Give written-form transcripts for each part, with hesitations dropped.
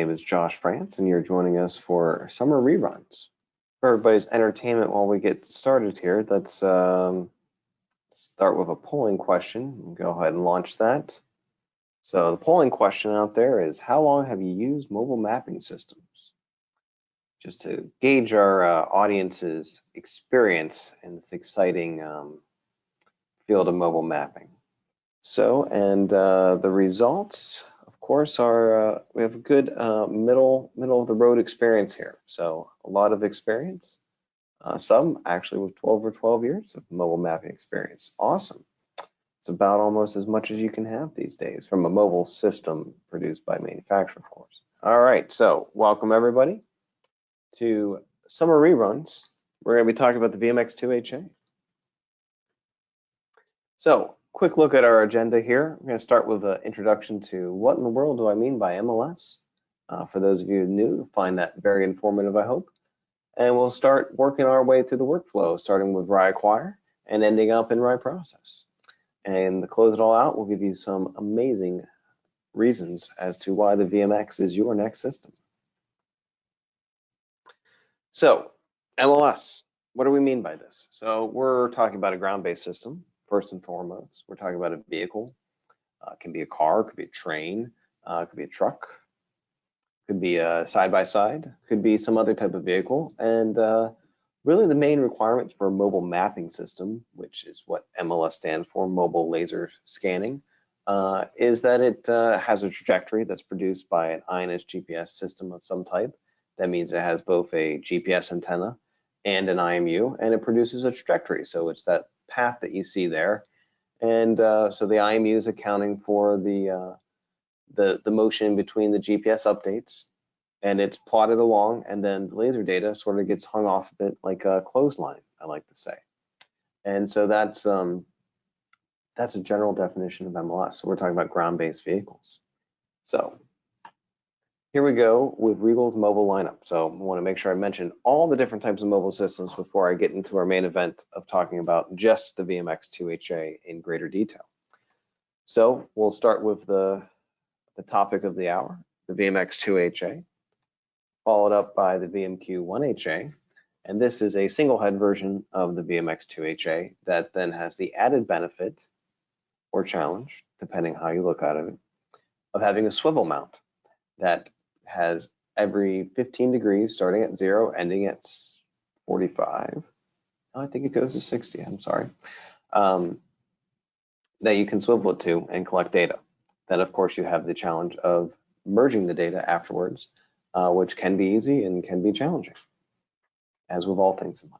name is Josh France, and you're joining us for summer reruns. For everybody's entertainment while we get started here, let's start with a polling question. Go ahead and launch that. So the polling question out there is, how long have you used mobile mapping systems? Just to gauge our audience's experience in this exciting field of mobile mapping. So, and the results, of course, are we have a good middle of the road experience here. So a lot of experience, some actually with 12 or 12 years of mobile mapping experience. Awesome. It's about almost as much as you can have these days from a mobile system produced by manufacturer, of course. All right, so welcome everybody to Summer Reruns. We're going to be talking about the VMX-2HA. So, quick look at our agenda here. We're going to start with an introduction to what in the world do I mean by MLS. For those of you new, you'll find that very informative, I hope. And we'll start working our way through the workflow, starting with RIEGL and ending up in RIEProcess. And to close it all out, we'll give you some amazing reasons as to why the VMX is your next system. So, MLS, what do we mean by this? So we're talking about a ground-based system. First and foremost, we're talking about a vehicle. It can be a car, it could be a train, it could be a truck, it could be a side-by-side, could be some other type of vehicle. And really the main requirements for a mobile mapping system, which is what MLS stands for, mobile laser scanning, is that it has a trajectory that's produced by an INS GPS system of some type. That means it has both a GPS antenna and an IMU, and it produces a trajectory. So it's that path that you see there, and so the IMU is accounting for the motion between the GPS updates, and it's plotted along, and then the laser data sort of gets hung off a bit like a clothesline, I like to say. And so that's a general definition of MLS. So we're talking about ground-based vehicles. So here we go with RIEGL's mobile lineup. So I want to make sure I mention all the different types of mobile systems before I get into our main event of talking about just the VMX-2HA in greater detail. So we'll start with the topic of the hour, the VMX-2HA, followed up by the VMQ-1HA. And this is a single head version of the VMX-2HA that then has the added benefit or challenge, depending how you look at it, of having a swivel mount that has every 15 degrees starting at 0, ending at 45. Oh, I think it goes to 60, I'm sorry. That you can swivel it to and collect data. Then of course you have the challenge of merging the data afterwards, which can be easy and can be challenging, as with all things in life.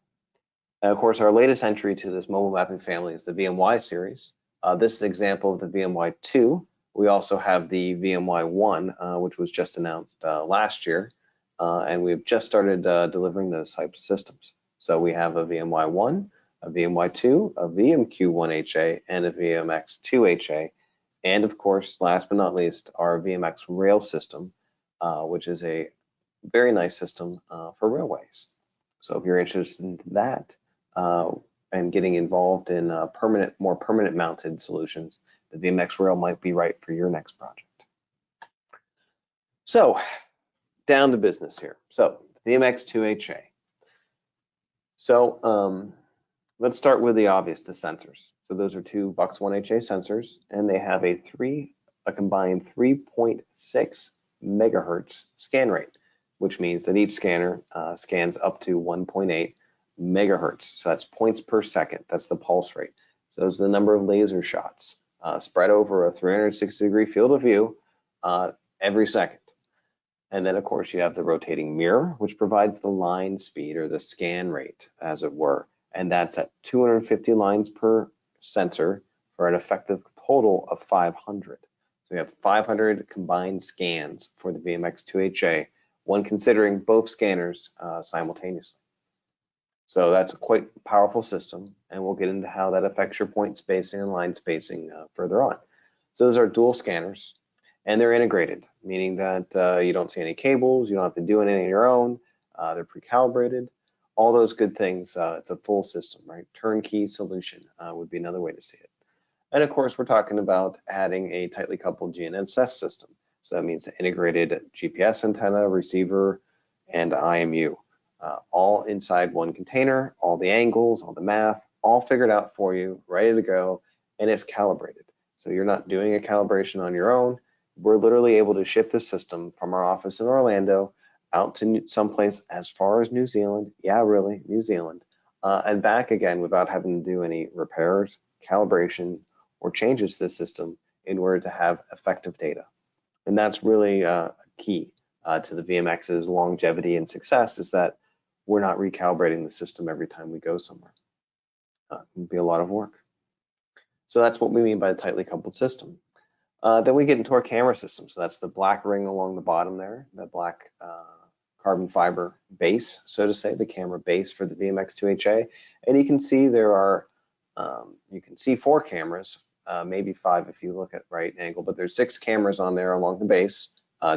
And of course, our latest entry to this mobile mapping family is the VMY series. This is an example of the VMY2. We also have the VMY1, which was just announced last year, and we've just started delivering those types of systems. So we have a VMY1, a VMY2, a VMQ-1HA, and a VMX-2HA, and of course, last but not least, our VMX rail system, which is a very nice system for railways. So if you're interested in that and getting involved in more permanent mounted solutions, the VMX rail might be right for your next project. So down to business here. So VMX-2HA. So let's start with the obvious, the sensors. So those are two VMX-1HA sensors, and they have a combined 3.6 megahertz scan rate, which means that each scanner scans up to 1.8 megahertz. So that's points per second. That's the pulse rate. So those are the number of laser shots spread over a 360-degree field of view every second. And then, of course, you have the rotating mirror, which provides the line speed or the scan rate, as it were. And that's at 250 lines per sensor for an effective total of 500. So we have 500 combined scans for the VMX-2HA, when considering both scanners simultaneously. So that's a quite powerful system, and we'll get into how that affects your point spacing and line spacing further on. So those are dual scanners, and they're integrated, meaning that you don't see any cables, you don't have to do anything on your own, they're pre-calibrated, all those good things. It's a full system, right? Turnkey solution would be another way to see it. And of course, we're talking about adding a tightly coupled GNSS system. So that means integrated GPS antenna, receiver, and IMU, all inside one container, all the angles, all the math, all figured out for you, ready to go, and it's calibrated. So you're not doing a calibration on your own. We're literally able to ship the system from our office in Orlando out to someplace as far as New Zealand, yeah, really, New Zealand, and back again without having to do any repairs, calibration, or changes to the system in order to have effective data. And that's really key to the VMX's longevity and success, is that we're not recalibrating the system every time we go somewhere. It would be a lot of work. So that's what we mean by a tightly coupled system. Then we get into our camera system. So that's the black ring along the bottom there, the black carbon fiber base, so to say, the camera base for the VMX-2HA. And you can see there are, you can see 4 cameras, maybe 5 if you look at right angle, but there's 6 cameras on there along the base,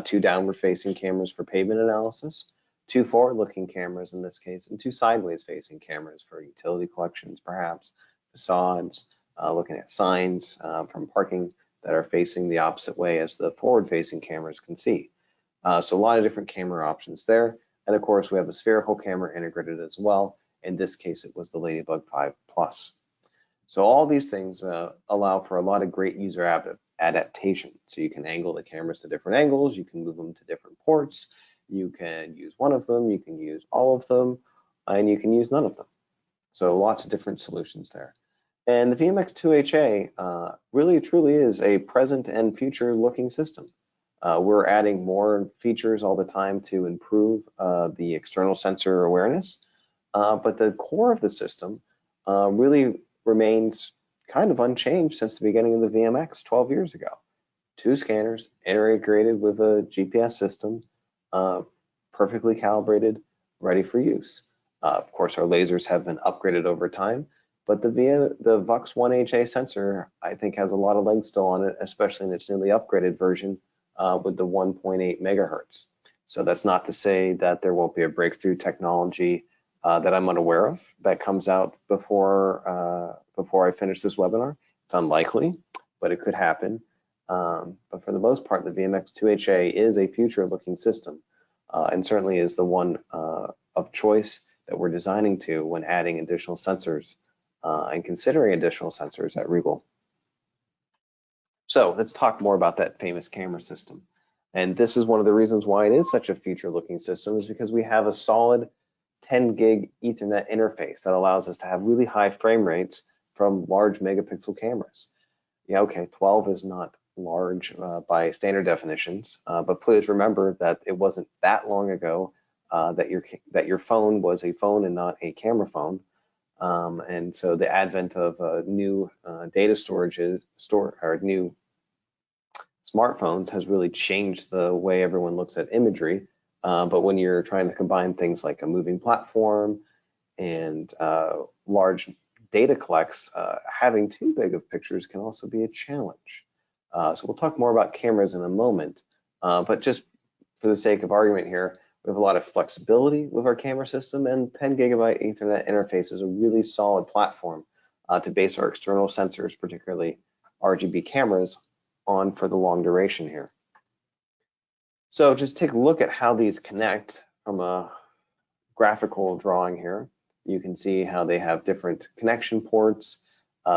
2 downward facing cameras for pavement analysis, 2 forward looking cameras in this case, and 2 sideways facing cameras for utility collections, perhaps facades, looking at signs from parking that are facing the opposite way as the forward facing cameras can see. So a lot of different camera options there. And of course, we have the spherical camera integrated as well. In this case, it was the Ladybug 5 Plus. So all these things allow for a lot of great user adaptation. So you can angle the cameras to different angles, you can move them to different ports, you can use one of them, you can use all of them, and you can use none of them. So lots of different solutions there. And the VMX-2HA really truly is a present and future looking system. We're adding more features all the time to improve the external sensor awareness, but the core of the system really remains kind of unchanged since the beginning of the VMX 12 years ago. 2 scanners integrated with a GPS system, perfectly calibrated, ready for use. Of course, our lasers have been upgraded over time, but the VMX-1HA sensor, I think, has a lot of legs still on it, especially in its newly upgraded version with the 1.8 megahertz. So that's not to say that there won't be a breakthrough technology that I'm unaware of that comes out before I finish this webinar. It's unlikely, but it could happen. But for the most part, the VMX-2HA is a future-looking system, and certainly is the one of choice that we're designing to when adding additional sensors and considering additional sensors at RIEGL. So let's talk more about that famous camera system. And this is one of the reasons why it is such a future-looking system, is because we have a solid 10 gig Ethernet interface that allows us to have really high frame rates from large megapixel cameras. Yeah, okay, 12 is not large by standard definitions, but please remember that it wasn't that long ago that your phone was a phone and not a camera phone. And so the advent of new data new smartphones has really changed the way everyone looks at imagery. But when you're trying to combine things like a moving platform and large data collects, having too big of pictures can also be a challenge. So we'll talk more about cameras in a moment, but just for the sake of argument here, we have a lot of flexibility with our camera system, and 10 gigabyte Ethernet interface is a really solid platform to base our external sensors, particularly RGB cameras, on for the long duration here. So just take a look at how these connect from a graphical drawing here. You can see how they have different connection ports.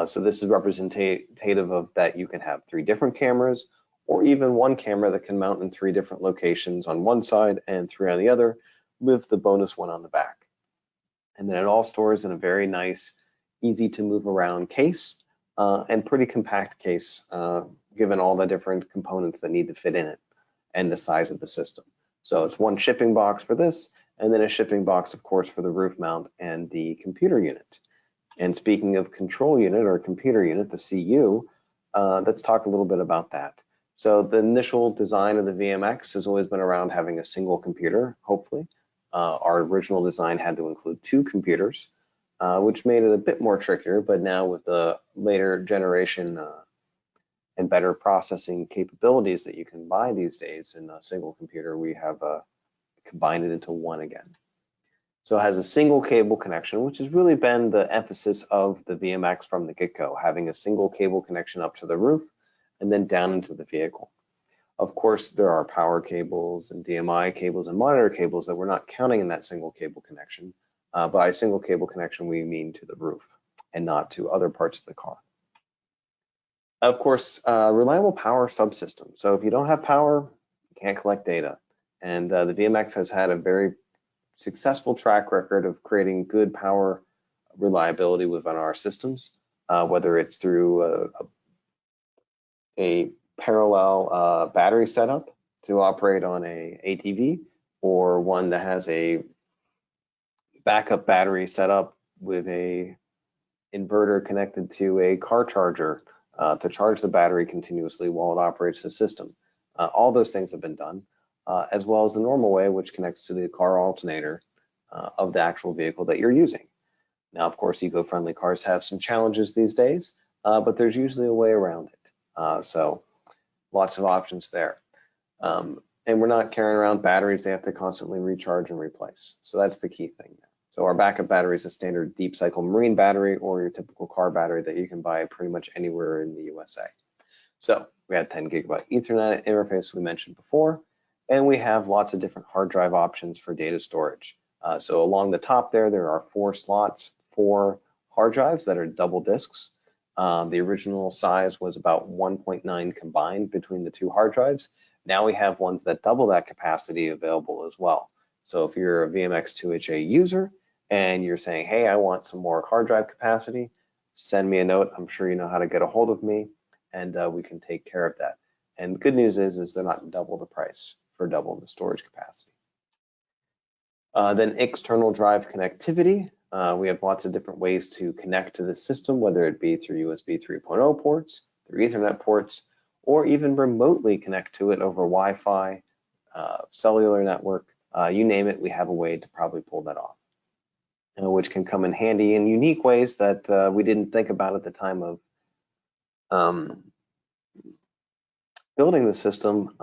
So this is representative of that you can have 3 different cameras, or even one camera that can mount in 3 different locations on one side and 3 on the other, with the bonus one on the back. And then it all stores in a very nice, easy to move around case, and pretty compact case, given all the different components that need to fit in it and the size of the system. So it's one shipping box for this, and then a shipping box, of course, for the roof mount and the computer unit. And speaking of control unit or computer unit, the CU, let's talk a little bit about that. So the initial design of the VMX has always been around having a single computer, hopefully. Our original design had to include 2 computers, which made it a bit more trickier, but now with the later generation and better processing capabilities that you can buy these days in a single computer, we have combined it into one again. So it has a single cable connection, which has really been the emphasis of the VMX from the get-go, having a single cable connection up to the roof and then down into the vehicle. Of course, there are power cables and DMI cables and monitor cables that we're not counting in that single cable connection. By single cable connection, we mean to the roof and not to other parts of the car. Of course, reliable power subsystem. So if you don't have power, you can't collect data. And the VMX has had a very successful track record of creating good power reliability within our systems, whether it's through a parallel battery setup to operate on a ATV, or one that has a backup battery setup with a inverter connected to a car charger to charge the battery continuously while it operates the system. All those things have been done, as well as the normal way, which connects to the car alternator of the actual vehicle that you're using. Now, of course, eco-friendly cars have some challenges these days, but there's usually a way around it. So lots of options there. And we're not carrying around batteries they have to constantly recharge and replace. So that's the key thing there. So our backup battery is a standard deep cycle marine battery or your typical car battery that you can buy pretty much anywhere in the USA. So we had 10 gigabyte Ethernet interface we mentioned before, and we have lots of different hard drive options for data storage. So along the top there are 4 slots for hard drives that are double disks. The original size was about 1.9 combined between the 2 hard drives. Now we have ones that double that capacity available as well. So if you're a VMX-2HA user and you're saying, hey, I want some more hard drive capacity, send me a note. I'm sure you know how to get a hold of me, and we can take care of that. And the good news is they're not double the price for double the storage capacity. Then external drive connectivity. We have lots of different ways to connect to the system, whether it be through USB 3.0 ports, through Ethernet ports, or even remotely connect to it over Wi-Fi, cellular network, you name it, we have a way to probably pull that off, which can come in handy in unique ways that we didn't think about at the time of building the system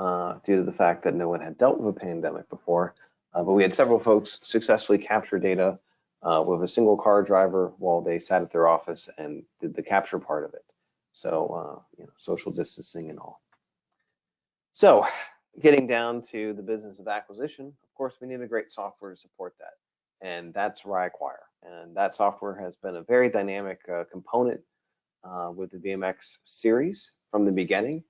due to the fact that no one had dealt with a pandemic before. But we had several folks successfully capture data with a single car driver while they sat at their office and did the capture part of it. So, social distancing and all. So, getting down to the business of acquisition, of course, we need a great software to support that. And that's RIEGL. And that software has been a very dynamic component with the VMX series from the beginning,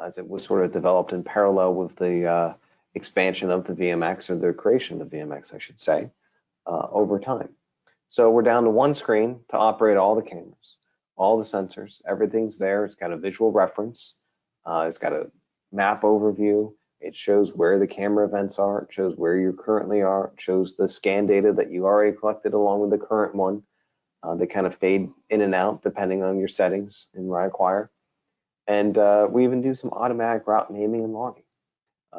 as it was sort of developed in parallel with the expansion of the VMX, or the creation of VMX, I should say, over time. So we're down to one screen to operate all the cameras, all the sensors, everything's there. It's got a visual reference. It's got a map overview. It shows where the camera events are. It shows where you currently are. It shows the scan data that you already collected along with the current one. They kind of fade in and out depending on your settings in RIEGL. And we even do some automatic route naming and logging.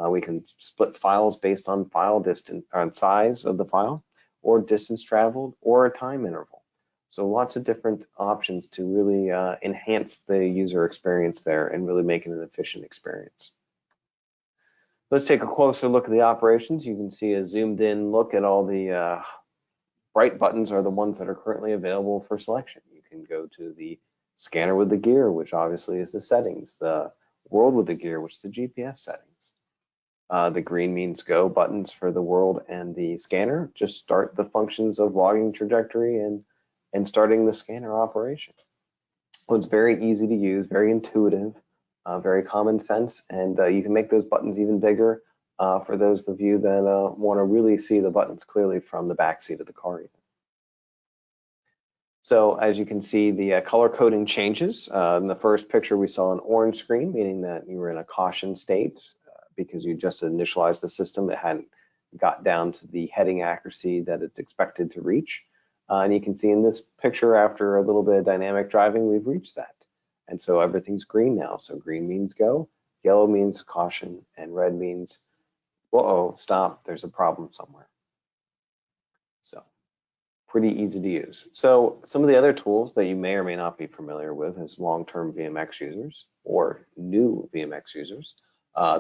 We can split files based on file distance, on size of the file, or distance traveled, or a time interval. So lots of different options to really enhance the user experience there and really make it an efficient experience. Let's take a closer look at the operations. You can see a zoomed in look at all the bright buttons are the ones that are currently available for selection. You can go to the scanner with the gear, which obviously is the settings, the world with the gear, which is the GPS settings. The green means go buttons for the world and the scanner. Just start the functions of logging trajectory and starting the scanner operation. So it's very easy to use, very intuitive, very common sense, and you can make those buttons even bigger for those of you that want to really see the buttons clearly from the back seat of the car even. So as you can see, the color coding changes. In the first picture, we saw an orange screen, meaning that you were in a caution state because you just initialized the system. It hadn't got down to the heading accuracy that it's expected to reach. And you can see in this picture, after a little bit of dynamic driving, we've reached that. And so everything's green now. So green means go, yellow means caution, and red means, uh-oh, stop, there's a problem somewhere. So pretty easy to use. So some of the other tools that you may or may not be familiar with as long-term VMX users or new VMX users,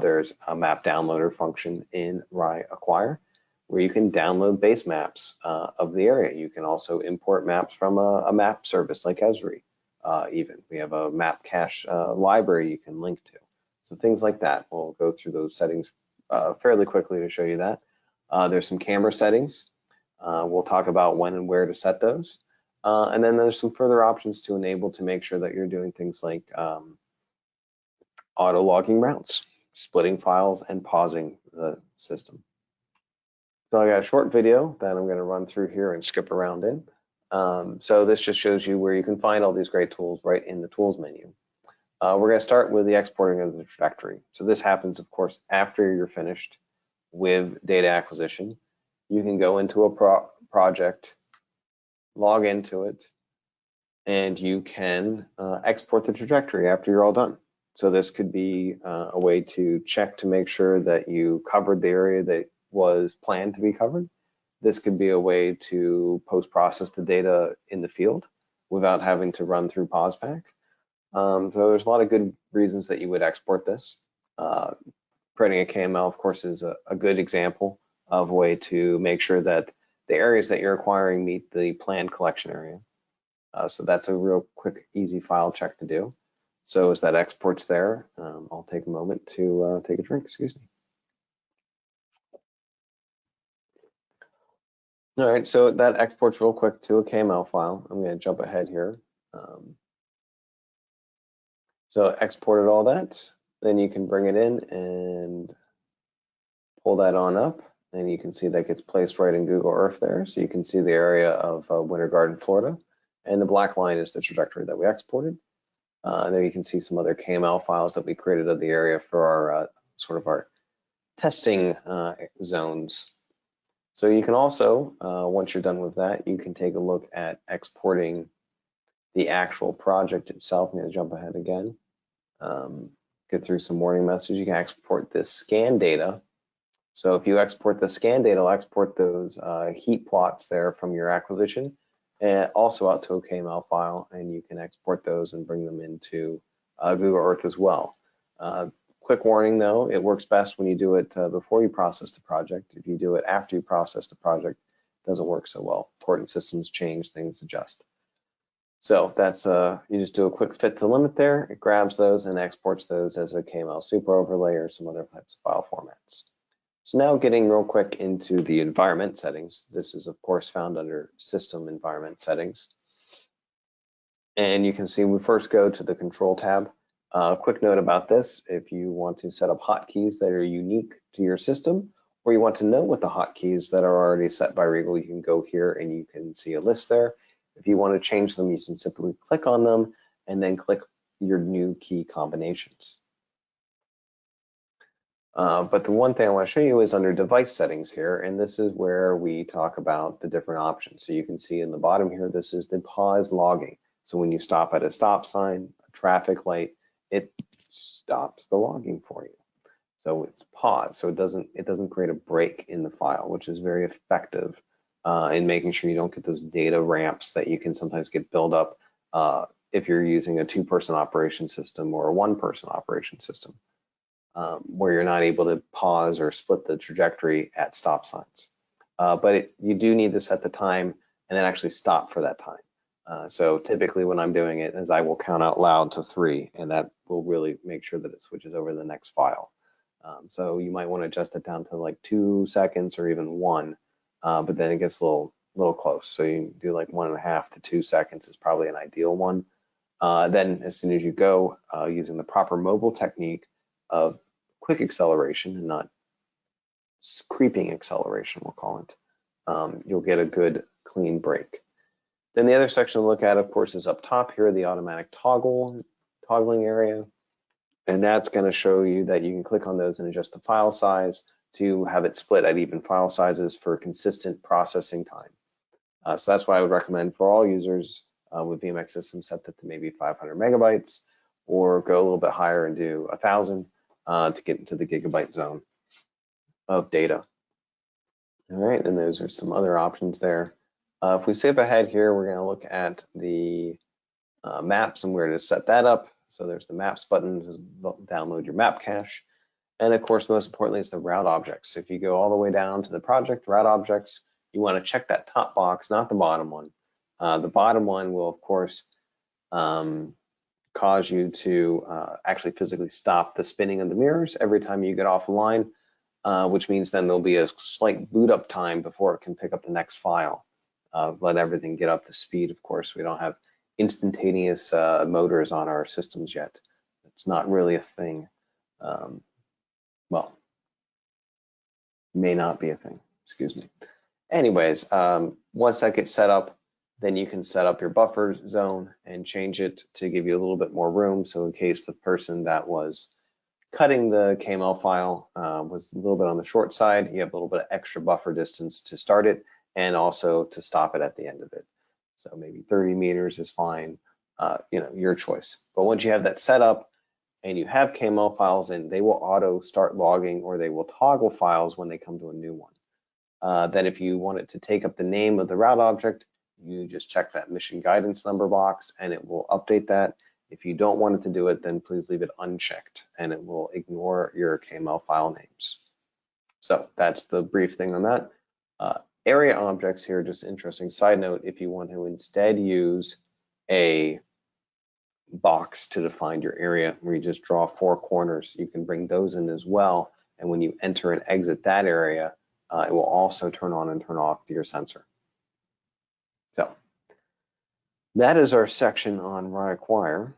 there's a map downloader function in RIEGL where you can download base maps of the area. You can also import maps from a map service like Esri. Even we have a map cache library you can link to. So things like that. We'll go through those settings fairly quickly to show you that. There's some camera settings. We'll talk about when and where to set those. And then there's some further options to enable to make sure that you're doing things like auto logging routes, splitting files, and pausing the system. So I got a short video that I'm going to run through here and skip around in. So this just shows you where you can find all these great tools right in the tools menu. We're going to start with the exporting of the trajectory. So this happens, of course, after you're finished with data acquisition. You can go into a project, log into it, and you can export the trajectory after you're all done. So this could be a way to check to make sure that you covered the area that was planned to be covered. This could be a way to post-process the data in the field without having to run through POSPAC. So there's a lot of good reasons that you would export this. Creating a KML, of course, is a good example of a way to make sure that the areas that you're acquiring meet the planned collection area. So that's a real quick, easy file check to do. So as that export's there, I'll take a moment to take a drink, excuse me. All right, so that exports real quick to a KML file. I'm going to jump ahead here. So exported all that, then you can bring it in and pull that on up, and you can see that gets placed right in Google Earth there. So you can see the area of Winter Garden, Florida, and the black line is the trajectory that we exported. There you can see some other KML files that we created of the area for our sort of our testing zones. So you can also, once you're done with that, you can take a look at exporting the actual project itself. I'm going to jump ahead again. Get through some warning messages. You can export this scan data. So if you export the scan data, it'll export those heat plots there from your acquisition and also out to a KML file, and you can export those and bring them into Google Earth as well. Quick warning though, it works best when you do it before you process the project. If you do it after you process the project, it doesn't work so well. Coordinate systems change, things adjust. So that's you just do a quick fit to limit there. It grabs those and exports those as a KML super overlay or some other types of file formats. So now getting real quick into the environment settings. This is of course found under system environment settings. And you can see we first go to the control tab. Quick note about this, if you want to set up hotkeys that are unique to your system, or you want to know what the hotkeys that are already set by RIEGL, you can go here and you can see a list there. If you want to change them, you can simply click on them and then click your new key combinations. But the one thing I want to show you is under device settings here, and this is where we talk about the different options. So you can see in the bottom here, this is the pause logging. So when you stop at a stop sign, a traffic light, it stops the logging for you. So it's pause, so it doesn't create a break in the file, which is very effective in making sure you don't get those data ramps that you can sometimes get built up if you're using a two-person operation system or a one-person operation system, where you're not able to pause or split the trajectory at stop signs. But you do need to set the time and then actually stop for that time. So typically when I'm doing it is I will count out loud to 3, and that will really make sure that it switches over to the next file. So you might want to adjust it down to like 2 seconds or even 1, but then it gets a little close. So you do like 1.5 to 2 seconds is probably an ideal one. Then as soon as you go using the proper mobile technique of quick acceleration and not creeping acceleration, we'll call it, you'll get a good clean break. Then the other section to look at, of course, is up top here, the automatic toggling area. And that's going to show you that you can click on those and adjust the file size to have it split at even file sizes for consistent processing time. So that's why I would recommend for all users with VMX systems set that to maybe 500 megabytes, or go a little bit higher and do 1,000 to get into the gigabyte zone of data. All right, and those are some other options there. If we skip ahead here, we're going to look at the maps and where to set that up. So there's the maps button to download your map cache. And of course, most importantly, is the route objects. So if you go all the way down to the project route objects, you want to check that top box, not the bottom one. The bottom one will, of course, cause you to actually physically stop the spinning of the mirrors every time you get off the line, which means then there'll be a slight boot up time before it can pick up the next file. Let everything get up to speed. Of course, we don't have instantaneous motors on our systems yet. It's not really a thing. Well, may not be a thing, excuse me. Anyways, once that gets set up, then you can set up your buffer zone and change it to give you a little bit more room. So in case the person that was cutting the KML file was a little bit on the short side, you have a little bit of extra buffer distance to start it and also to stop it at the end of it. So maybe 30 meters is fine, your choice. But once you have that set up and you have KML files in, they will auto start logging or they will toggle files when they come to a new one. Then if you want it to take up the name of the route object, you just check that mission guidance number box and it will update that. If you don't want it to do it, then please leave it unchecked and it will ignore your KML file names. So that's the brief thing on that. Area objects here, just interesting side note, if you want to instead use a box to define your area where you just draw 4 corners, you can bring those in as well. And when you enter and exit that area, it will also turn on and turn off your sensor. So that is our section on RIEGL.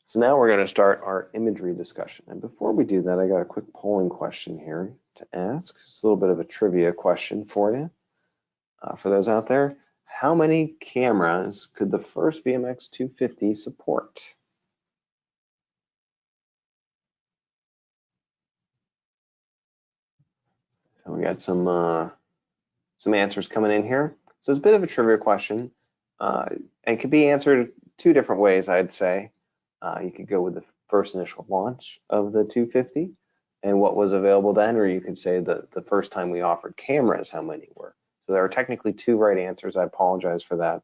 So now we're going to start our imagery discussion. And before we do that, I got a quick polling question here to ask. It's a little bit of a trivia question for you. For those out there, how many cameras could the first VMX-250 support? So we got some answers coming in here. So it's a bit of a trivia question and could be answered 2 different ways, I'd say. You could go with the first initial launch of the 250 and what was available then, or you could say that the first time we offered cameras, how many were. So there are technically 2 right answers. I apologize for that.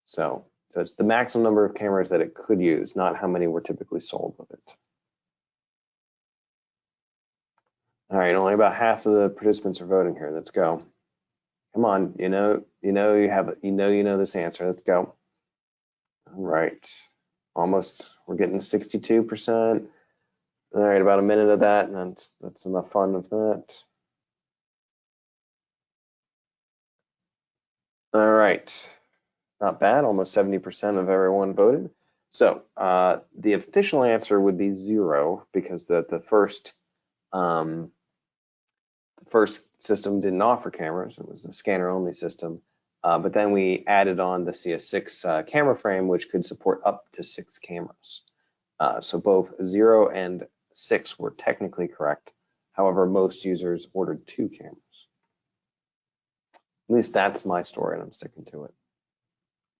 So it's the maximum number of cameras that it could use, not how many were typically sold with it. All right, only about half of the participants are voting here. Let's go. Come on, you know this answer. Let's go. All right, almost. We're getting 62%. All right, about a minute of that, and that's enough fun of that. All right, not bad. Almost 70% of everyone voted. So the official answer would be 0 because the first system didn't offer cameras. It was a scanner-only system. But then we added on the CS6 camera frame, which could support up to 6 cameras. So both 0 and 6 were technically correct. However, most users ordered 2 cameras. At least that's my story, and I'm sticking to it.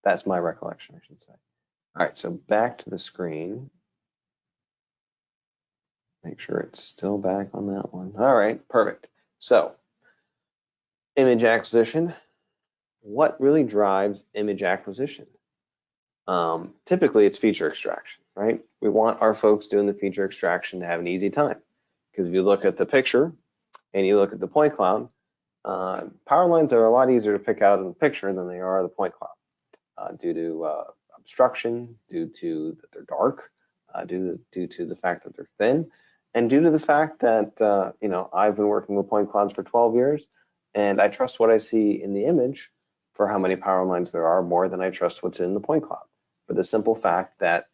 That's my recollection, I should say. All right, so back to the screen. Make sure it's still back on that one. All right, perfect. So, image acquisition. What really drives image acquisition? Typically, it's feature extraction, right? We want our folks doing the feature extraction to have an easy time. Because if you look at the picture and you look at the point cloud, power lines are a lot easier to pick out in the picture than they are the point cloud due to obstruction, due to that they're dark, due to the fact that they're thin, and due to the fact that I've been working with point clouds for 12 years, and I trust what I see in the image for how many power lines there are more than I trust what's in the point cloud. For the simple fact that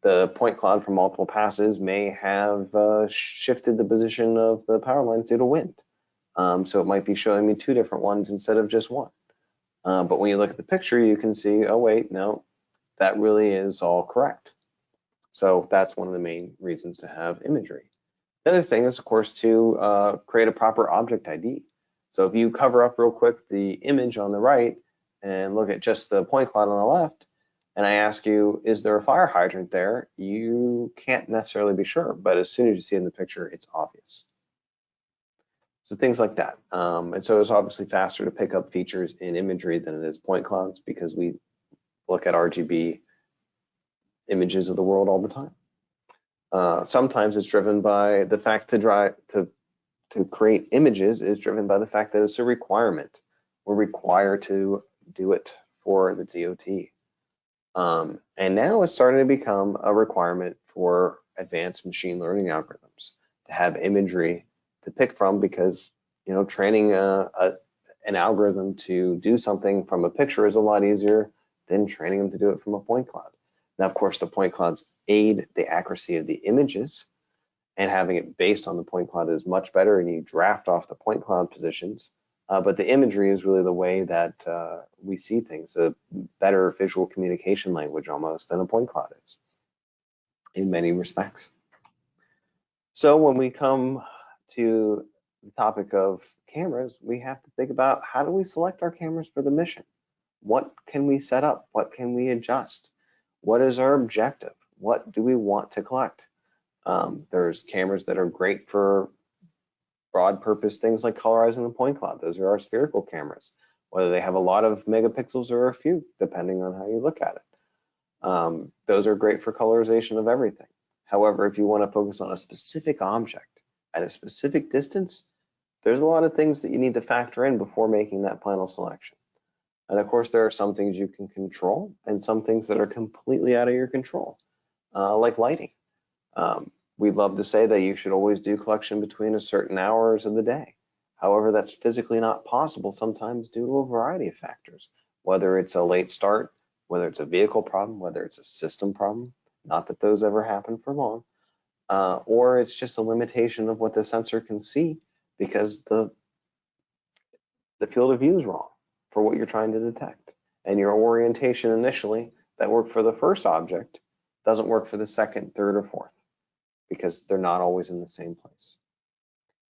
the point cloud from multiple passes may have shifted the position of the power lines due to wind. So it might be showing me 2 different ones instead of just 1. But when you look at the picture, you can see, oh wait, no, that really is all correct. So that's one of the main reasons to have imagery. The other thing is, of course, to create a proper object ID. So if you cover up real quick the image on the right and look at just the point cloud on the left, and I ask you, is there a fire hydrant there? You can't necessarily be sure, but as soon as you see it in the picture, it's obvious. So things like that. And so it's obviously faster to pick up features in imagery than it is point clouds because we look at RGB images of the world all the time. Sometimes it's driven by the fact to to create images is driven by the fact that it's a requirement. We're required to do it for the DOT. And now it's starting to become a requirement for advanced machine learning algorithms to have imagery to pick from, because training an algorithm to do something from a picture is a lot easier than training them to do it from a point cloud. Now, of course, the point clouds aid the accuracy of the images, and having it based on the point cloud is much better, and you draft off the point cloud positions. But the imagery is really the way that we see things, a better visual communication language almost than a point cloud is in many respects. So when we come to the topic of cameras, we have to think about, how do we select our cameras for the mission? What can we set up? What can we adjust? What is our objective? What do we want to collect? There's cameras that are great for broad purpose things like colorizing the point cloud. Those are our spherical cameras, whether they have a lot of megapixels or a few, depending on how you look at it. Those are great for colorization of everything. However, if you want to focus on a specific object at a specific distance, there's a lot of things that you need to factor in before making that final selection. And of course, there are some things you can control and some things that are completely out of your control, like lighting. We'd love to say that you should always do collection between a certain hours of the day. However, that's physically not possible sometimes due to a variety of factors, whether it's a late start, whether it's a vehicle problem, whether it's a system problem, not that those ever happen for long, or it's just a limitation of what the sensor can see because the field of view is wrong for what you're trying to detect. And your orientation initially that worked for the first object doesn't work for the second, third, or fourth, because they're not always in the same place.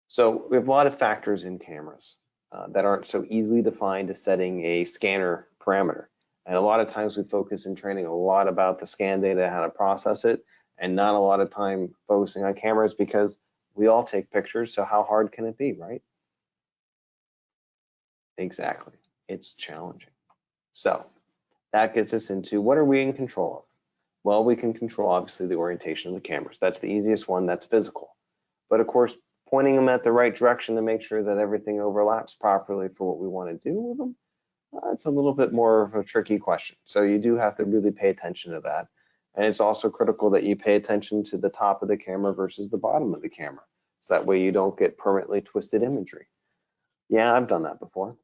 So we have a lot of factors in cameras that aren't so easily defined as setting a scanner parameter. And a lot of times we focus in training a lot about the scan data, how to process it, and not a lot of time focusing on cameras because we all take pictures, so how hard can it be, right? Exactly, it's challenging. So that gets us into, what are we in control of? Well, we can control obviously the orientation of the cameras. That's the easiest one, that's physical. But of course, pointing them at the right direction to make sure that everything overlaps properly for what we want to do with them, it's a little bit more of a tricky question. So you do have to really pay attention to that. And it's also critical that you pay attention to the top of the camera versus the bottom of the camera. So that way you don't get permanently twisted imagery. Yeah, I've done that before.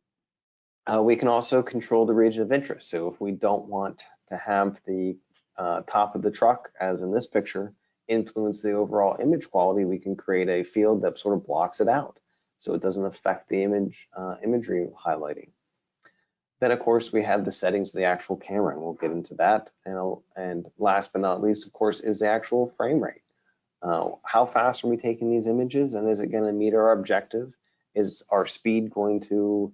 We can also control the region of interest. So if we don't want to have the top of the truck, as in this picture, influence the overall image quality, we can create a field that sort of blocks it out so it doesn't affect the imagery highlighting. Then of course we have the settings of the actual camera, and we'll get into that. And last but not least, of course, is the actual frame rate. How fast are we taking these images, and is it going to meet our objective? Is our speed going to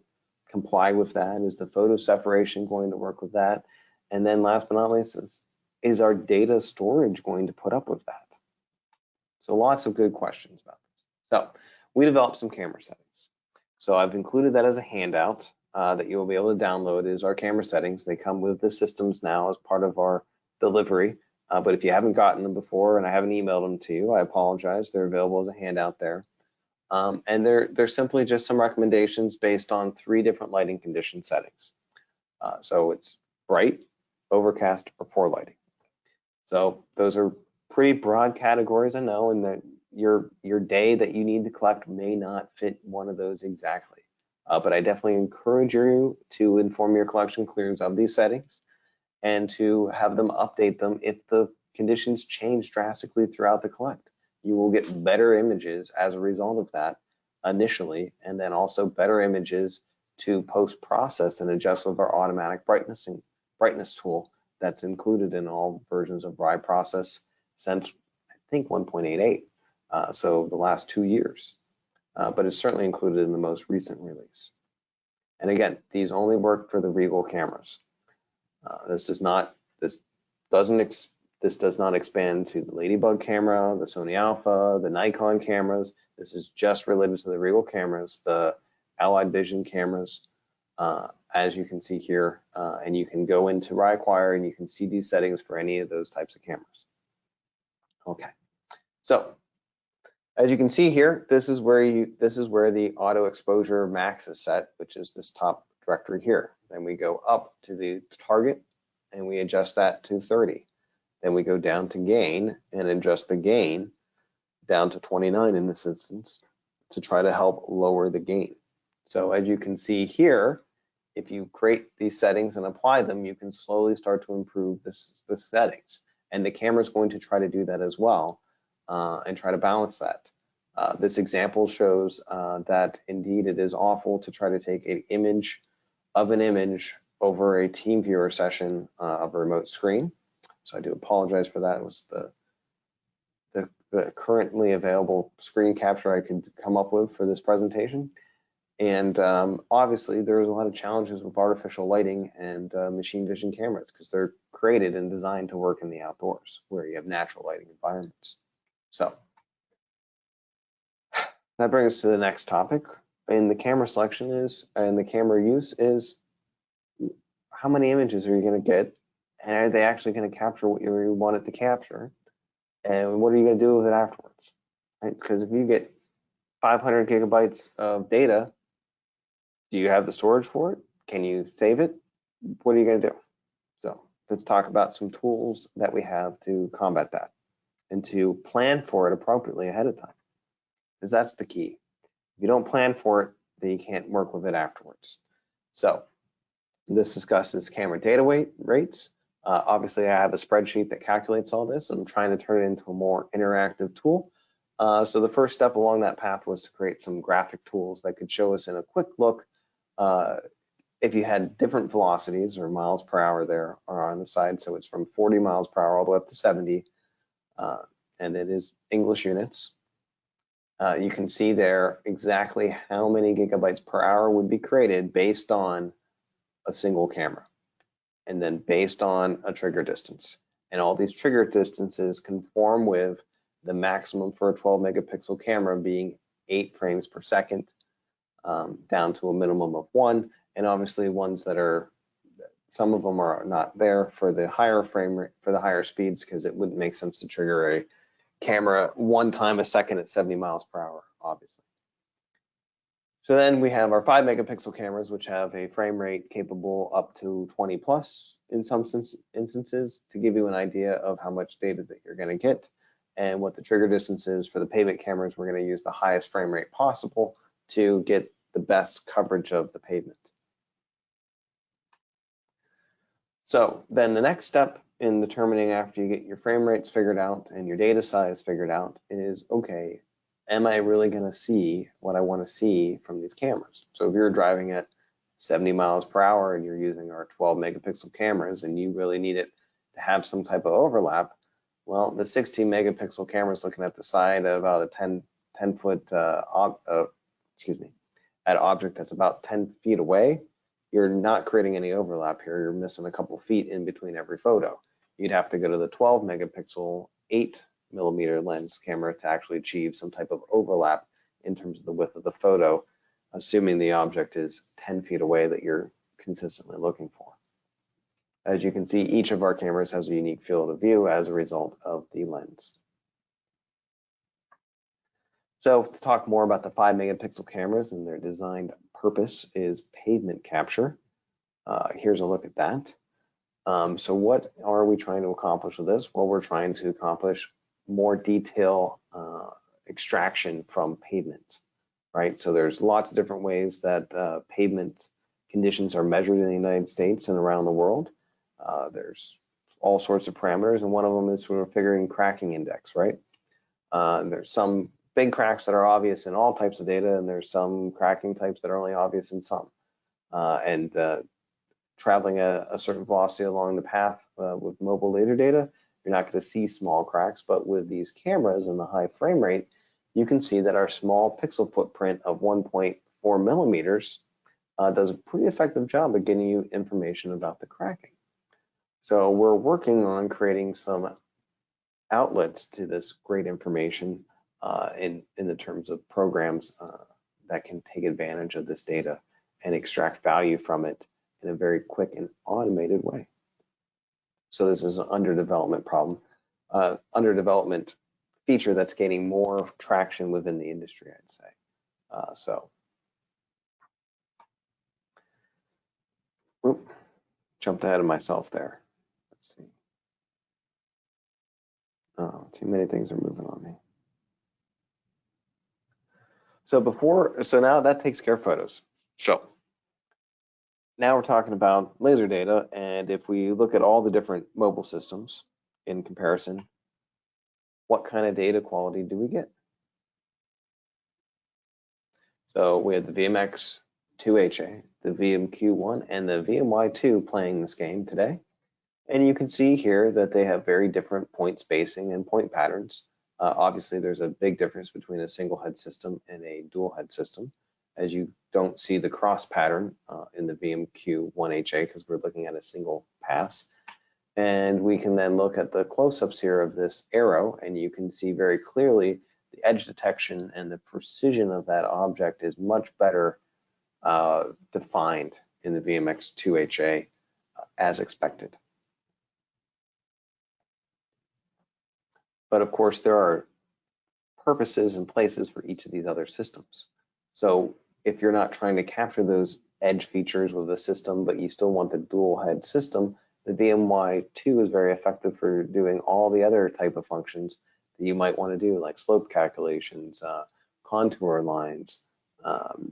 comply with that? Is the photo separation going to work with that? And then last but not least, is our data storage going to put up with that? So lots of good questions about this. So we developed some camera settings. So I've included that as a handout that you'll be able to download. Is our camera settings. They come with the systems now as part of our delivery. But if you haven't gotten them before and I haven't emailed them to you, I apologize. They're available as a handout there. And they're simply just some recommendations based on 3 different lighting condition settings. So it's bright, overcast, or poor lighting. So those are pretty broad categories, I know, and that your day that you need to collect may not fit one of those exactly. But I definitely encourage you to inform your collection clearance of these settings and to have them update them if the conditions change drastically throughout the collect. You will get better images as a result of that initially, and then also better images to post-process and adjust with our automatic brightness tool that's included in all versions of RIEGL process since I think 1.88, so the last 2 years. But it's certainly included in the most recent release. And again, these only work for the RIEGL cameras. This does not expand to the Ladybug camera, the Sony Alpha, the Nikon cameras. This is just related to the RIEGL cameras, the Allied Vision cameras, as you can see here. And you can go into RIEGL and you can see these settings for any of those types of cameras. Okay, so As you can see here, this is where the auto exposure max is set, which is this top directory here. Then we go up to the target and we adjust that to 30. Then we go down to gain and adjust the gain down to 29 in this instance to try to help lower the gain. So as you can see here, if you create these settings and apply them, you can slowly start to improve the settings. And the camera is going to try to do that as well and try to balance that. This example shows that indeed it is awful to try to take an image of an image over a team viewer session of a remote screen. So I do apologize for that. It was the currently available screen capture I could come up with for this presentation. And obviously there's a lot of challenges with artificial lighting and machine vision cameras because they're created and designed to work in the outdoors where you have natural lighting environments. So that brings us to the next topic. And the camera selection is, and the camera use is, how many images are you going to get? And are they actually going to capture what you want it to capture? And what are you going to do with it afterwards? Right? Because if you get 500 gigabytes of data, do you have the storage for it? Can you save it? What are you going to do? So let's talk about some tools that we have to combat that and to plan for it appropriately ahead of time, because that's the key. If you don't plan for it, then you can't work with it afterwards. So this discusses camera data rates. Obviously, I have a spreadsheet that calculates all this. I'm trying to turn it into a more interactive tool. So the first step along that path was to create some graphic tools that could show us in a quick look if you had different velocities or miles per hour there or on the side. So it's from 40 miles per hour all the way up to 70, and it is English units. You can see there exactly how many gigabytes per hour would be created based on a single camera, and then based on a trigger distance. And all these trigger distances conform with the maximum for a 12 megapixel camera being 8 frames per second, down to a minimum of 1. And obviously ones that are, some of them are not there for the higher frame rate, for the higher speeds, because it wouldn't make sense to trigger a camera 1 time a second at 70 miles per hour, obviously. So then we have our 5 megapixel cameras, which have a frame rate capable up to 20 plus in some instances, to give you an idea of how much data that you're going to get. And what the trigger distance is for the pavement cameras, we're going to use the highest frame rate possible to get the best coverage of the pavement. So then the next step in determining, after you get your frame rates figured out and your data size figured out, is, okay, am I really going to see what I want to see from these cameras? So if you're driving at 70 miles per hour and you're using our 12 megapixel cameras and you really need it to have some type of overlap, well, the 16 megapixel camera is looking at the side of about a 10 foot, at an object that's about 10 feet away. You're not creating any overlap here. You're missing a couple feet in between every photo. You'd have to go to the 12 megapixel 8mm lens camera to actually achieve some type of overlap in terms of the width of the photo, assuming the object is 10 feet away that you're consistently looking for. As you can see, each of our cameras has a unique field of view as a result of the lens. So to talk more about the 5 megapixel cameras and their designed purpose is pavement capture. Here's a look at that. So what are we trying to accomplish with this? Well, we're trying to accomplish more detail extraction from pavement, right? So there's lots of different ways that pavement conditions are measured in the United States and around the world. There's all sorts of parameters, and one of them is sort of figuring cracking index, right? There's some big cracks that are obvious in all types of data, and there's some cracking types that are only obvious in some. Traveling a certain velocity along the path with mobile laser data, you're not going to see small cracks, but with these cameras and the high frame rate, you can see that our small pixel footprint of 1.4 millimeters does a pretty effective job of getting you information about the cracking. So we're working on creating some outlets to this great information in the terms of programs that can take advantage of this data and extract value from it in a very quick and automated way. So this is an under development problem, under development feature that's gaining more traction within the industry, I'd say. Jumped ahead of myself there. Let's see. Oh, too many things are moving on me. So now that takes care of photos. So now we're talking about laser data, and if we look at all the different mobile systems in comparison, what kind of data quality do we get? So we have the VMX-2HA, the VMQ1, and the VMY2 playing this game today. And you can see here that they have very different point spacing and point patterns. Obviously, there's a big difference between a single head system and a dual head system, as you don't see the cross pattern in the VMQ1HA because we're looking at a single pass. And we can then look at the close-ups here of this arrow, and you can see very clearly the edge detection and the precision of that object is much better defined in the VMX-2HA as expected. But of course, there are purposes and places for each of these other systems. So if you're not trying to capture those edge features with the system, but you still want the dual head system, the VMY2 is very effective for doing all the other type of functions that you might want to do, like slope calculations, contour lines,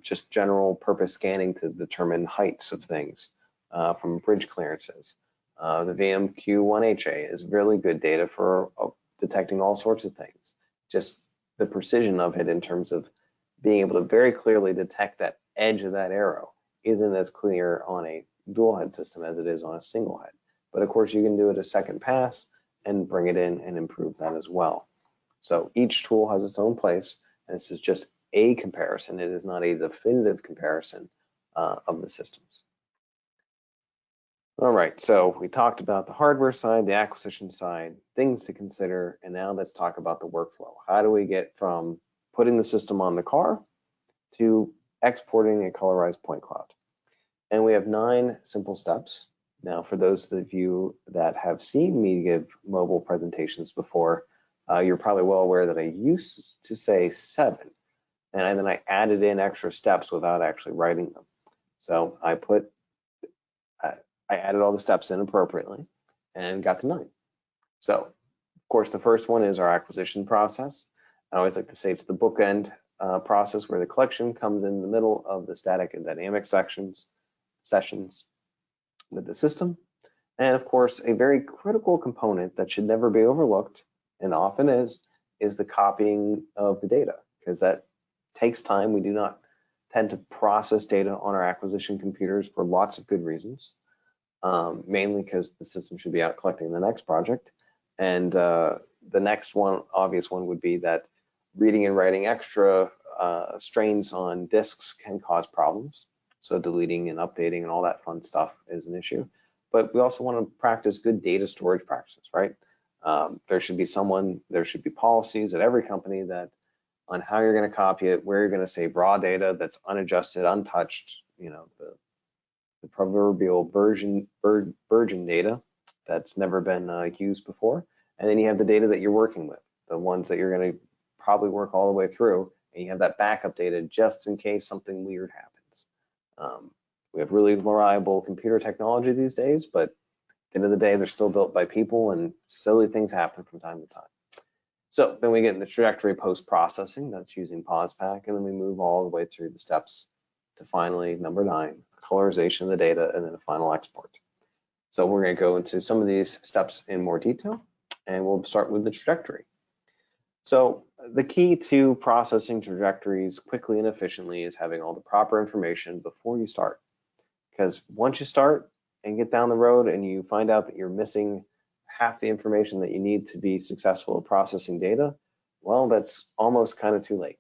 just general purpose scanning to determine heights of things from bridge clearances. The VMQ1HA is really good data for detecting all sorts of things. Just the precision of it in terms of being able to very clearly detect that edge of that arrow isn't as clear on a dual head system as it is on a single head. But of course, you can do it a second pass and bring it in and improve that as well. So each tool has its own place, and this is just a comparison. It is not a definitive comparison of the systems. All right, so we talked about the hardware side, the acquisition side, things to consider, and now let's talk about the workflow. How do we get from putting the system on the car to exporting a colorized point cloud? And we have 9 simple steps. Now, for those of you that have seen me give mobile presentations before, you're probably well aware that I used to say 7, and then I added in extra steps without actually writing them. So I added all the steps in appropriately and got to 9. So, of course, the first one is our acquisition process. I always like to say it's the bookend process where the collection comes in the middle of the static and dynamic sessions with the system. And of course, a very critical component that should never be overlooked, and often is the copying of the data, because that takes time. We do not tend to process data on our acquisition computers for lots of good reasons. Mainly because the system should be out collecting the next project. And the next one, obvious one, would be that reading and writing extra strains on disks can cause problems. So deleting and updating and all that fun stuff is an issue. But we also want to practice good data storage practices, right? There should be policies at every company that on how you're going to copy it, where you're going to save raw data that's unadjusted, untouched, you know, the proverbial virgin data that's never been used before. And then you have the data that you're working with, the ones that you're going to probably work all the way through, and you have that backup data just in case something weird happens. We have really reliable computer technology these days, but at the end of the day, they're still built by people, and silly things happen from time to time. So then we get in the trajectory post-processing, that's using POSPAC, and then we move all the way through the steps to finally number 9, colorization of the data, and then a final export. So we're going to go into some of these steps in more detail, and we'll start with the trajectory. So the key to processing trajectories quickly and efficiently is having all the proper information before you start. Because once you start and get down the road and you find out that you're missing half the information that you need to be successful at processing data, well, that's almost kind of too late,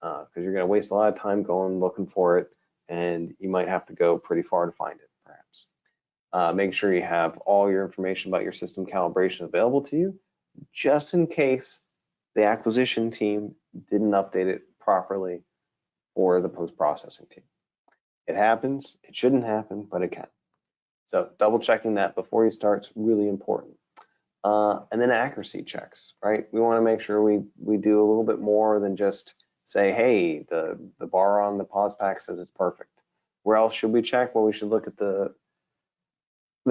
because you're going to waste a lot of time going looking for it, and you might have to go pretty far to find it, perhaps. Make sure you have all your information about your system calibration available to you, just in case the acquisition team didn't update it properly for the post-processing team. It happens, it shouldn't happen, but it can. So double checking that before you start is really important. And then accuracy checks, right? We want to make sure we do a little bit more than just say, hey, the bar on the pause pack says it's perfect. Where else should we check? Well, we should look at the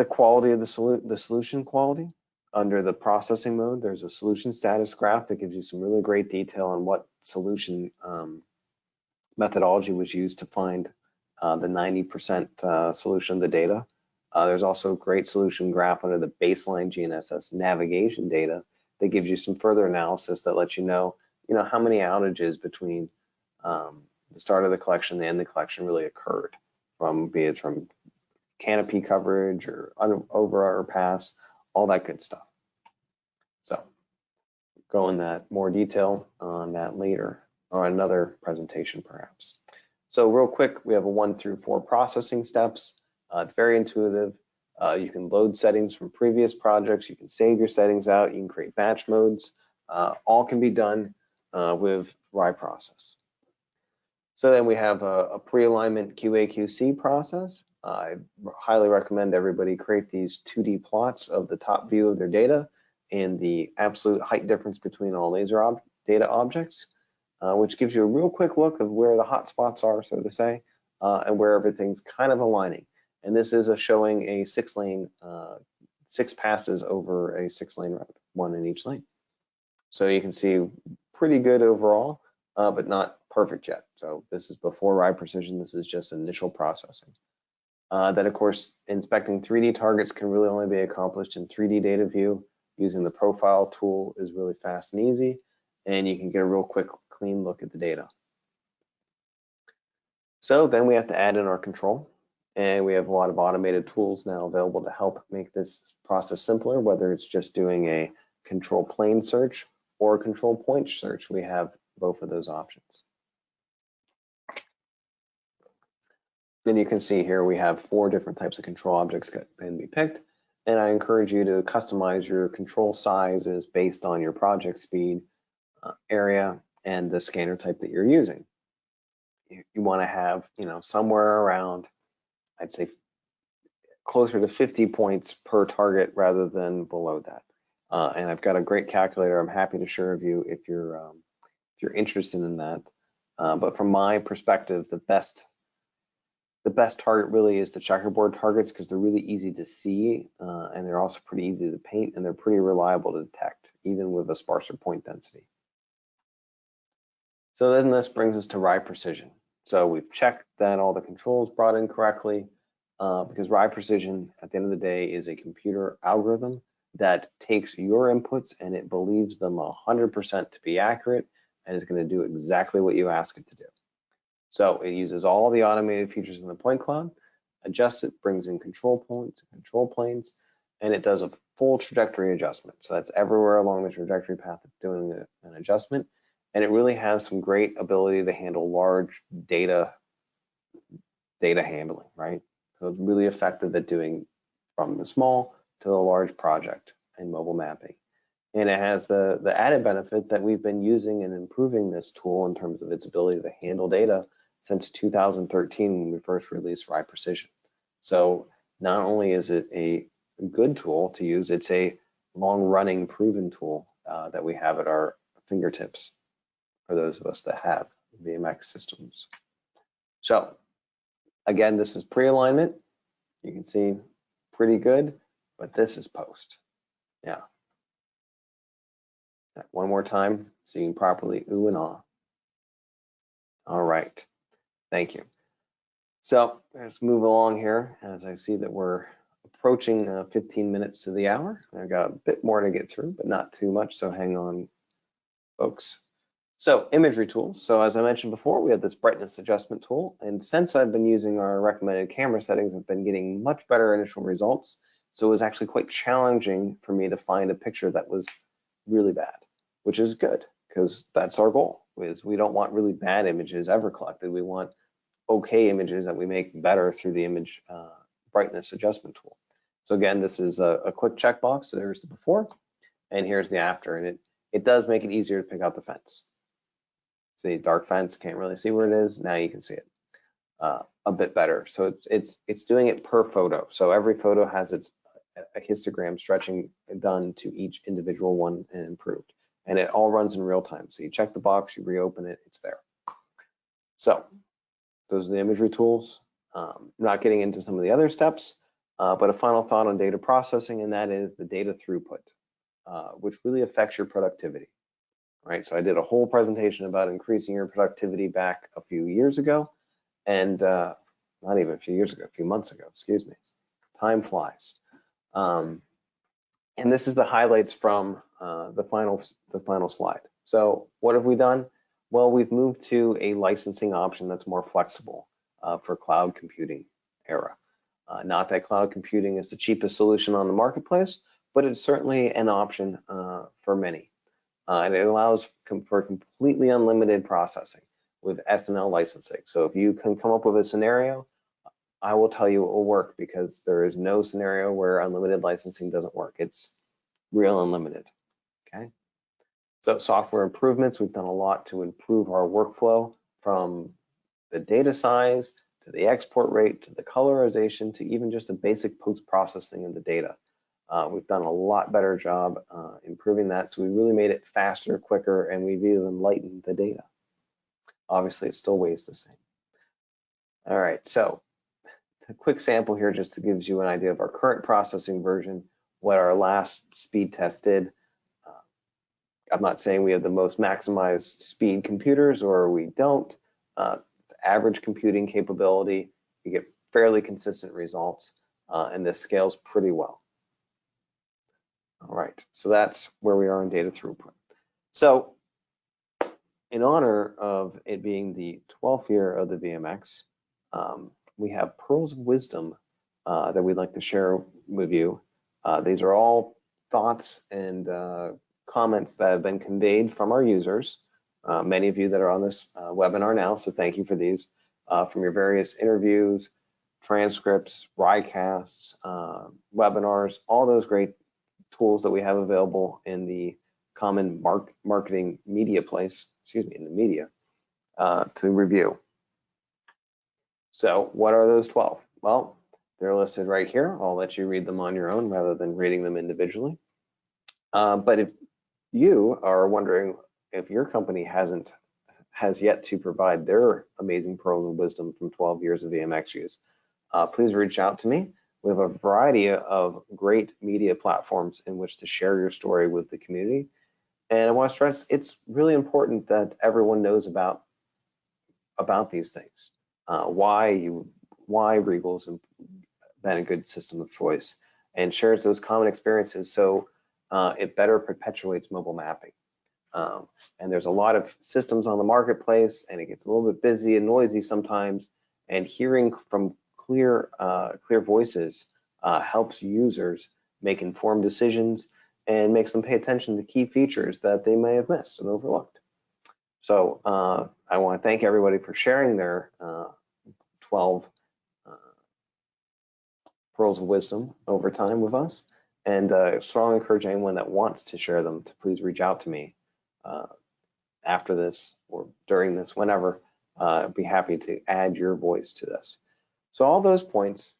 quality of the solution quality. Under the processing mode, there's a solution status graph that gives you some really great detail on what solution methodology was used to find the 90% solution of the data. There's also a great solution graph under the baseline GNSS navigation data that gives you some further analysis that lets you know how many outages between the start of the collection and the end of the collection really occurred, be it from canopy coverage or over or pass, all that good stuff. So go in that more detail on that later or another presentation perhaps. So real quick, we have a 1 through 4 processing steps. It's very intuitive. You can load settings from previous projects. You can save your settings out. You can create batch modes. All can be done with RIEGL. So then we have a pre-alignment QA/QC process. I highly recommend everybody create these 2D plots of the top view of their data and the absolute height difference between all laser data objects, which gives you a real quick look of where the hot spots are, so to say, and where everything's kind of aligning. And this is showing a 6-lane, 6 passes over a 6-lane road, 1 in each lane. So you can see pretty good overall, but not perfect yet. So this is before RIEGL Precision. This is just initial processing. Then of course, inspecting 3D targets can really only be accomplished in 3D data view. Using the profile tool is really fast and easy, and you can get a real quick, clean look at the data. So then we have to add in our control, and we have a lot of automated tools now available to help make this process simpler, whether it's just doing a control plane search or a control point search. We have both of those options. Then you can see here we have 4 different types of control objects that can be picked, and I encourage you to customize your control sizes based on your project speed, area, and the scanner type that you're using. You want to have, somewhere around, I'd say, closer to 50 points per target rather than below that. And I've got a great calculator I'm happy to share with you if you're interested in that. But from my perspective, the best target really is the checkerboard targets, because they're really easy to see, and they're also pretty easy to paint, and they're pretty reliable to detect, even with a sparser point density. So then this brings us to RIEGL Precision. So we've checked that all the controls brought in correctly, because RIEGL Precision, at the end of the day, is a computer algorithm that takes your inputs and it believes them 100% to be accurate, and is going to do exactly what you ask it to do. So it uses all the automated features in the point cloud, adjusts it, brings in control points, control planes, and it does a full trajectory adjustment. So that's everywhere along the trajectory path it's doing an adjustment. And it really has some great ability to handle large data handling, right? So it's really effective at doing from the small to the large project in mobile mapping. And it has the added benefit that we've been using and improving this tool in terms of its ability to handle data since 2013 when we first released RIEGL Precision. So not only is it a good tool to use, it's a long-running proven tool that we have at our fingertips for those of us that have VMX systems. So again, this is pre-alignment. You can see pretty good, but this is post. Yeah. One more time so you can properly ooh and ah. All right, thank you. So let's move along here as I see that we're approaching 15 minutes to the hour. I've got a bit more to get through, but not too much, so hang on, folks. So imagery tools. So as I mentioned before, we have this brightness adjustment tool, and since I've been using our recommended camera settings, I've been getting much better initial results. So it was actually quite challenging for me to find a picture that was really bad, which is good, because that's our goal. Is we don't want really bad images ever collected. We want okay images that we make better through the image brightness adjustment tool. So again, this is a quick checkbox. So there's the before, and here's the after, and it does make it easier to pick out the fence. See, dark fence, can't really see where it is. Now you can see it a bit better. So it's doing it per photo. So every photo has its a histogram stretching done to each individual one and improved. And it all runs in real time. So you check the box, you reopen it, it's there. So those are the imagery tools. Not getting into some of the other steps, but a final thought on data processing, and that is the data throughput, which really affects your productivity, right? So I did a whole presentation about increasing your productivity back a few years ago, and not even a few years ago, a few months ago, excuse me. Time flies. And this is the highlights from the final slide. So what have we done? Well, we've moved to a licensing option that's more flexible for cloud computing era. Not that cloud computing is the cheapest solution on the marketplace, but it's certainly an option for many. And it allows for completely unlimited processing with SNL licensing. So if you can come up with a scenario, I will tell you it will work, because there is no scenario where unlimited licensing doesn't work. It's real unlimited, okay? So software improvements, we've done a lot to improve our workflow, from the data size to the export rate to the colorization to even just the basic post-processing of the data. We've done a lot better job improving that. So we really made it faster, quicker, and we've even lightened the data. Obviously, it still weighs the same. All right, so a quick sample here just to give you an idea of our current processing version, what our last speed test did. I'm not saying we have the most maximized speed computers, or we don't. Average computing capability, you get fairly consistent results, and this scales pretty well. All right, so that's where we are in data throughput. So in honor of it being the 12th year of the VMX, we have pearls of wisdom that we'd like to share with you. These are all thoughts and comments that have been conveyed from our users, many of you that are on this webinar now, so thank you for these, from your various interviews, transcripts, RIEGL webinars, all those great tools that we have available in the common marketing media place, excuse me, in the media, to review. So what are those 12? Well, they're listed right here. I'll let you read them on your own rather than reading them individually. But if you are wondering if your company has yet to provide their amazing pearls of wisdom from 12 years of VMX use, please reach out to me. We have a variety of great media platforms in which to share your story with the community. And I want to stress, it's really important that everyone knows about these things. Why RIEGL's been a good system of choice, and shares those common experiences, so it better perpetuates mobile mapping. And there's a lot of systems on the marketplace, and it gets a little bit busy and noisy sometimes, and hearing from clear voices helps users make informed decisions and makes them pay attention to key features that they may have missed and overlooked. So I want to thank everybody for sharing their 12 pearls of wisdom over time with us, and strongly encourage anyone that wants to share them to please reach out to me after this or during this, whenever. I'd be happy to add your voice to this. So all those points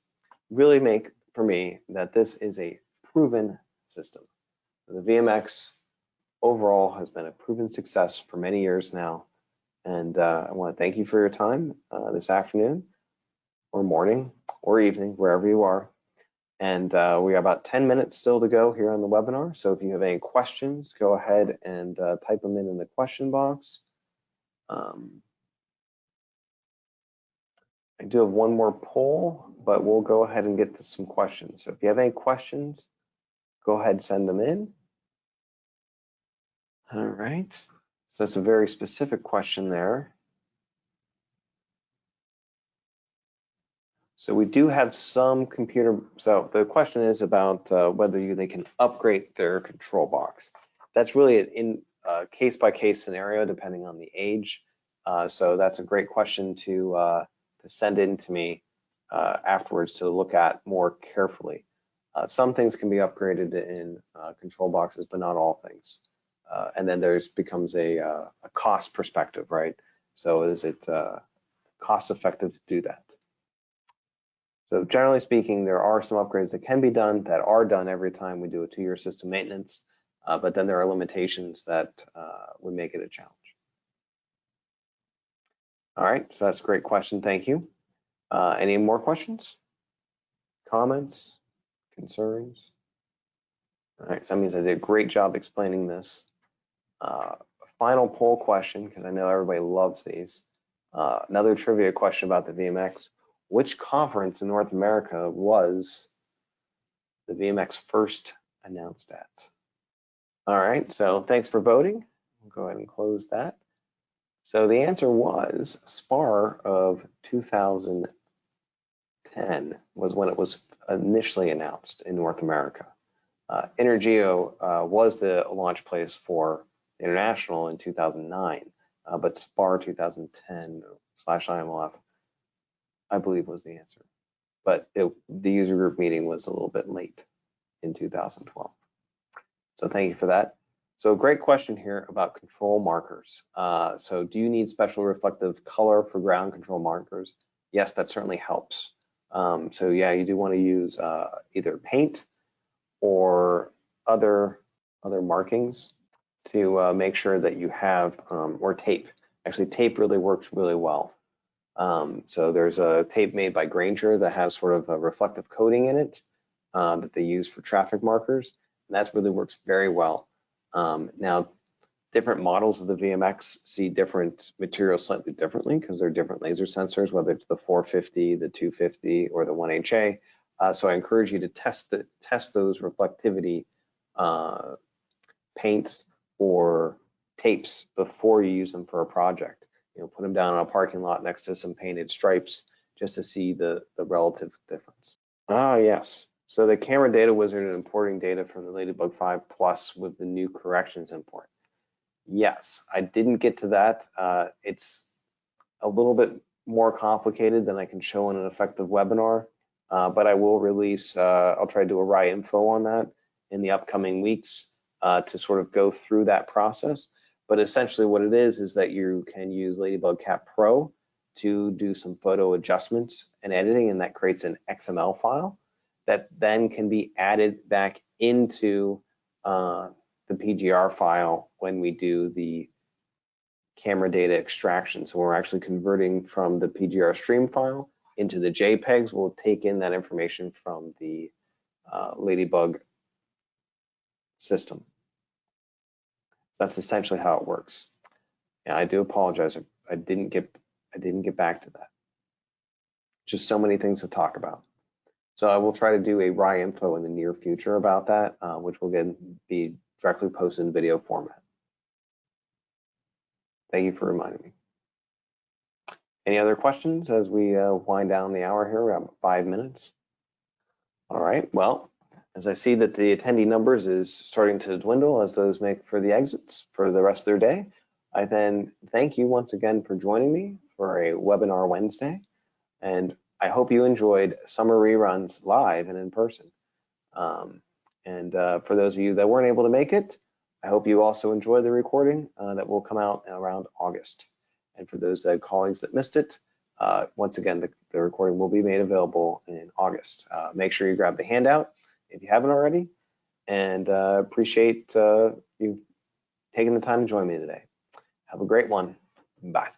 really make for me that this is a proven system. The VMX overall has been a proven success for many years now, and I want to thank you for your time this afternoon or morning or evening, wherever you are. And we have about 10 minutes still to go here on the webinar, so if you have any questions, go ahead and type them in the question box. I do have one more poll, but we'll go ahead and get to some questions. So if you have any questions, go ahead and send them in. All right, so that's a very specific question there. So we do have some computer, so the question is about whether they can upgrade their control box. That's really in case-by-case scenario depending on the age. So that's a great question to send in to me afterwards to look at more carefully. Some things can be upgraded in control boxes, but not all things. And then becomes a cost perspective, right? So is it cost effective to do that? So generally speaking, there are some upgrades that can be done that are done every time we do a 2-year system maintenance, but then there are limitations that would make it a challenge. All right, so that's a great question. Thank you. Any more questions? Comments? Concerns? All right, so that means I did a great job explaining this. Final poll question, because I know everybody loves these. Another trivia question about the VMX. Which conference in North America was the VMX first announced at? All right, so thanks for voting. We'll go ahead and close that. So the answer was SPAR of 2010 was when it was initially announced in North America. Energeo was the launch place for International in 2009, but SPAR 2010/IMLF, I believe, was the answer. But the user group meeting was a little bit late in 2012. So thank you for that. So great question here about control markers. So do you need special reflective color for ground control markers? Yes, that certainly helps. So yeah, you do want to use either paint or other markings to make sure that you have, or tape. Actually, tape really works really well. So there's a tape made by Granger that has sort of a reflective coating in it that they use for traffic markers. And that really works very well. Now, different models of the VMX see different materials slightly differently because they're different laser sensors, whether it's the 450, the 250, or the 1HA. So I encourage you to test those reflectivity paints or tapes before you use them for a project. You know, put them down in a parking lot next to some painted stripes just to see the relative difference. Ah, yes. So the camera data wizard is importing data from the Ladybug 5 Plus with the new corrections import. Yes, I didn't get to that. It's a little bit more complicated than I can show in an effective webinar, but I will release, I'll try to do a RIE info on that in the upcoming weeks to sort of go through that process. But essentially what it is that you can use Ladybug Cat Pro to do some photo adjustments and editing, and that creates an XML file that then can be added back into the PGR file when we do the camera data extraction. So we're actually converting from the PGR stream file into the JPEGs. We'll take in that information from the Ladybug system. So that's essentially how it works. And I do apologize. I didn't get back to that. Just so many things to talk about. So I will try to do a RIE info in the near future about that, which will again be directly posted in video format. Thank you for reminding me. Any other questions as we wind down the hour here? We're at 5 minutes. All right, well, as I see that the attendee numbers is starting to dwindle as those make for the exits for the rest of their day, I then thank you once again for joining me for a webinar Wednesday. And I hope you enjoyed summer reruns live and in person. For those of you that weren't able to make it, I hope you also enjoy the recording that will come out around August. And for those colleagues that missed it, once again, the recording will be made available in August. Make sure you grab the handout if you haven't already, and appreciate you taking the time to join me today. Have a great one. Bye.